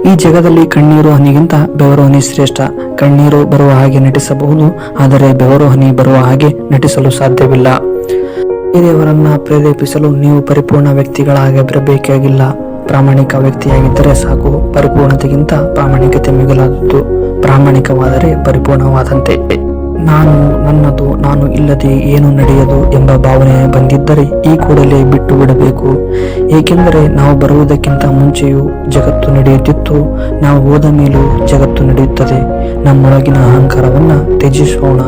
ಈ ಜಗದಲ್ಲಿ ಕಣ್ಣೀರು ಹನಿಗಿಂತ ಬೆವರು ಹನಿ ಶ್ರೇಷ್ಠ. ಕಣ್ಣೀರು ಬರುವ ಹಾಗೆ ನಟಿಸಬಹುದು, ಆದರೆ ಬೆವರು ಹನಿ ಬರುವ ಹಾಗೆ ನಟಿಸಲು ಸಾಧ್ಯವಿಲ್ಲ. ಬೇರೆಯವರನ್ನ ಪ್ರೇರೇಪಿಸಲು ನೀವು ಪರಿಪೂರ್ಣ ವ್ಯಕ್ತಿಗಳಾಗಿರಬೇಕಾಗಿಲ್ಲ. ಪ್ರಾಮಾಣಿಕ ವ್ಯಕ್ತಿಯಾಗಿದ್ದರೆ ಸಾಕು. ಪರಿಪೂರ್ಣತೆಗಿಂತ ಪ್ರಾಮಾಣಿಕತೆ ಮಿಗಿಲಾದದ್ದು. ಪ್ರಾಮಾಣಿಕವಾದರೆ ಪರಿಪೂರ್ಣವಾದಂತೆ. ನಾನು, ನನ್ನದು, ನಾನು ಇಲ್ಲದೆ ಏನು ನಡೆಯದು ಎಂಬ ಭಾವನೆ ಬಂದಿದ್ದರೆ ಈ ಕೂಡಲೇ ಬಿಟ್ಟು ಬಿಡಬೇಕು. ಏಕೆಂದರೆ ನಾವು ಬರುವುದಕ್ಕಿಂತ ಮುಂಚೆಯೂ ಜಗತ್ತು ನಡೆಯುತ್ತಿತ್ತು, ನಾವು ಹೋದ ಮೇಲೂ ಜಗತ್ತು ನಡೆಯುತ್ತದೆ. ನಮ್ಮೊಳಗಿನ ಅಹಂಕಾರವನ್ನ ತ್ಯಜಿಸೋಣ.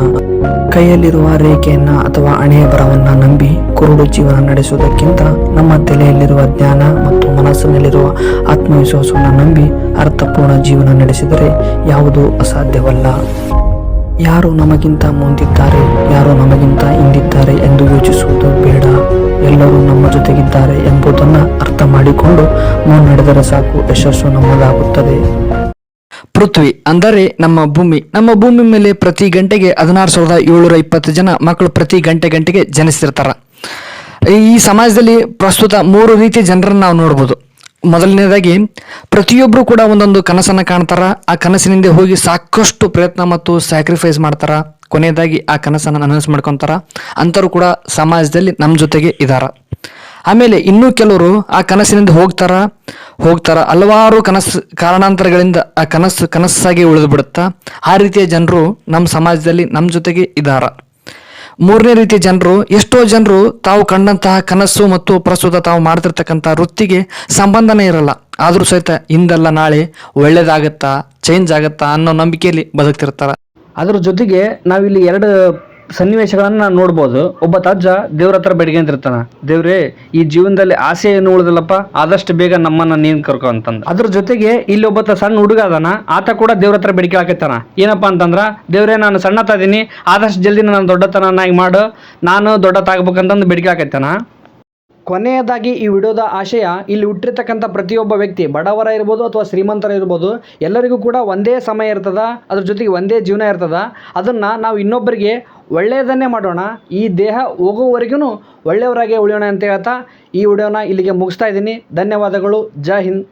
ಕೈಯಲ್ಲಿರುವ ರೇಖೆಯನ್ನ ಅಥವಾ ಹಣೆಯ ಬರವನ್ನ ನಂಬಿ ಕುರುಡು ಜೀವನ ನಡೆಸುವುದಕ್ಕಿಂತ ನಮ್ಮ ತಲೆಯಲ್ಲಿರುವ ಜ್ಞಾನ ಮತ್ತು ಮನಸ್ಸಿನಲ್ಲಿರುವ ಆತ್ಮವಿಶ್ವಾಸವನ್ನು ನಂಬಿ ಅರ್ಥಪೂರ್ಣ ಜೀವನ ನಡೆಸಿದರೆ ಯಾವುದೂ ಅಸಾಧ್ಯವಲ್ಲ. ಯಾರು ನಮಗಿಂತ ಮುಂದಿದ್ದಾರೆ, ಯಾರು ನಮಗಿಂತ ಹಿಂದಿದ್ದಾರೆ ಎಂದು ಯೋಚಿಸುವುದು ಬೇಡ. ಎಲ್ಲರೂ ನಮ್ಮ ಜೊತೆಗಿದ್ದಾರೆ ಎಂಬುದನ್ನು ಅರ್ಥ ಮಾಡಿಕೊಂಡು ಮುನ್ನಡೆದರೆ ಸಾಕು, ಯಶಸ್ಸು ನಮ್ಮದಾಗುತ್ತದೆ. ಪೃಥ್ವಿ ಅಂದರೆ ನಮ್ಮ ಭೂಮಿ ಮೇಲೆ ಪ್ರತಿ ಗಂಟೆಗೆ 16,720 ಜನ ಮಕ್ಕಳು ಪ್ರತಿ ಗಂಟೆಗೆ ಜನಿಸ್ತಿರ್ತಾರ. ಈ ಸಮಾಜದಲ್ಲಿ ಪ್ರಸ್ತುತ 3 ರೀತಿಯ ಜನರನ್ನು ನಾವು ನೋಡ್ಬೋದು. ಮೊದಲನೇದಾಗಿ ಪ್ರತಿಯೊಬ್ಬರು ಕೂಡ ಒಂದೊಂದು ಕನಸನ್ನು ಕಾಣ್ತಾರ. ಆ ಕನಸಿನಿಂದ ಹೋಗಿ ಸಾಕಷ್ಟು ಪ್ರಯತ್ನ ಮತ್ತು ಸ್ಯಾಕ್ರಿಫೈಸ್ ಮಾಡ್ತಾರ. ಕೊನೆಯದಾಗಿ ಆ ಕನಸನ್ನು ನನಸು ಮಾಡ್ಕೊತಾರ. ಅಂಥವ್ರು ಕೂಡ ಸಮಾಜದಲ್ಲಿ ನಮ್ಮ ಜೊತೆಗೆ ಇದ್ದಾರ. ಆಮೇಲೆ ಇನ್ನೂ ಕೆಲವರು ಆ ಕನಸಿನಿಂದ ಹೋಗ್ತಾರ ಹಲವಾರು ಕಾರಣಾಂತರಗಳಿಂದ ಆ ಕನಸಾಗಿ ಉಳಿದು ಬಿಡುತ್ತಾ. ಆ ರೀತಿಯ ಜನರು ನಮ್ಮ ಸಮಾಜದಲ್ಲಿ ನಮ್ಮ ಜೊತೆಗೆ ಇದ್ದಾರ. ಮೂರನೇ ರೀತಿಯ ಜನರು, ಎಷ್ಟೋ ಜನರು ತಾವು ಕಂಡಂತಹ ಕನಸು ಮತ್ತು ಪ್ರಸ್ತುತ ತಾವು ಮಾಡ್ತಿರ್ತಕ್ಕಂಥ ವೃತ್ತಿಗೆ ಸಂಬಂಧನೇ ಇರಲ್ಲ. ಆದರೂ ಸಹಿತ ಇಂದಲ್ಲ ನಾಳೆ ಒಳ್ಳೇದಾಗತ್ತಾ, ಚೇಂಜ್ ಆಗತ್ತಾ ಅನ್ನೋ ನಂಬಿಕೆಯಲ್ಲಿ ಬದುಕ್ತಿರ್ತಾರ. ಅದ್ರ ಜೊತೆಗೆ ನಾವಿಲ್ಲಿ 2 ಸನ್ನಿವೇಶಗಳನ್ನ ನೋಡ್ಬೋದು. ಒಬ್ಬ ಅಜ್ಜ ದೇವ್ರ ಹತ್ರ ಬೇಡ್ಕೊಂತಿರ್ತಾನ, ದೇವ್ರೇ ಈ ಜೀವನದಲ್ಲಿ ಆಸೆ ಏನು ಉಳಿದಿಲ್ಲಪ್ಪ, ಆದಷ್ಟು ಬೇಗ ನಮ್ಮನ್ನ ನೀನ್ ಕರ್ಕೊ ಅಂತಂದ. ಅದ್ರ ಜೊತೆಗೆ ಇಲ್ಲಿ ಒಬ್ಬ ಸಣ್ಣ ಹುಡುಗ ಅದಾನ, ಆತ ಕೂಡ ದೇವ್ರ ಹತ್ರ ಬೇಡಿಕೆ ಹಾಕತ್ತಾನ. ಏನಪ್ಪಾ ಅಂತಂದ್ರ, ದೇವ್ರೇ ನಾನು ಸಣ್ಣತ ಇದೀನಿ, ಆದಷ್ಟು ಜಲ್ದಿ ನಾನು ದೊಡ್ಡತನಾಗಿ ಮಾಡು, ನಾನು ದೊಡ್ಡತಾಗ್ಬೇಕಂತಂದು ಬೇಡಿಕೆ ಹಾಕತ್ತಾನ. ಕೊನೆಯದಾಗಿ ಈ ವಿಡಿಯೋದ ಆಶಯ, ಇಲ್ಲಿ ಹುಟ್ಟಿರ್ತಕ್ಕಂಥ ಪ್ರತಿಯೊಬ್ಬ ವ್ಯಕ್ತಿ ಬಡವರ ಇರ್ಬೋದು ಅಥವಾ ಶ್ರೀಮಂತರ ಇರ್ಬೋದು, ಎಲ್ಲರಿಗೂ ಕೂಡ ಒಂದೇ ಸಮಯ ಇರ್ತದ, ಅದ್ರ ಜೊತೆಗೆ ಒಂದೇ ಜೀವನ ಇರ್ತದ. ಅದನ್ನು ನಾವು ಇನ್ನೊಬ್ಬರಿಗೆ ಒಳ್ಳೆಯದನ್ನೇ ಮಾಡೋಣ, ಈ ದೇಹ ಹೋಗೋವರೆಗೂ ಒಳ್ಳೆಯವರಾಗೆ ಉಳಿಯೋಣ ಅಂತ ಹೇಳ್ತಾ ಈ ವಿಡಿಯೋನ ಇಲ್ಲಿಗೆ ಮುಗಿಸ್ತಾ ಇದ್ದೀನಿ. ಧನ್ಯವಾದಗಳು. ಜೈ ಹಿಂದ್.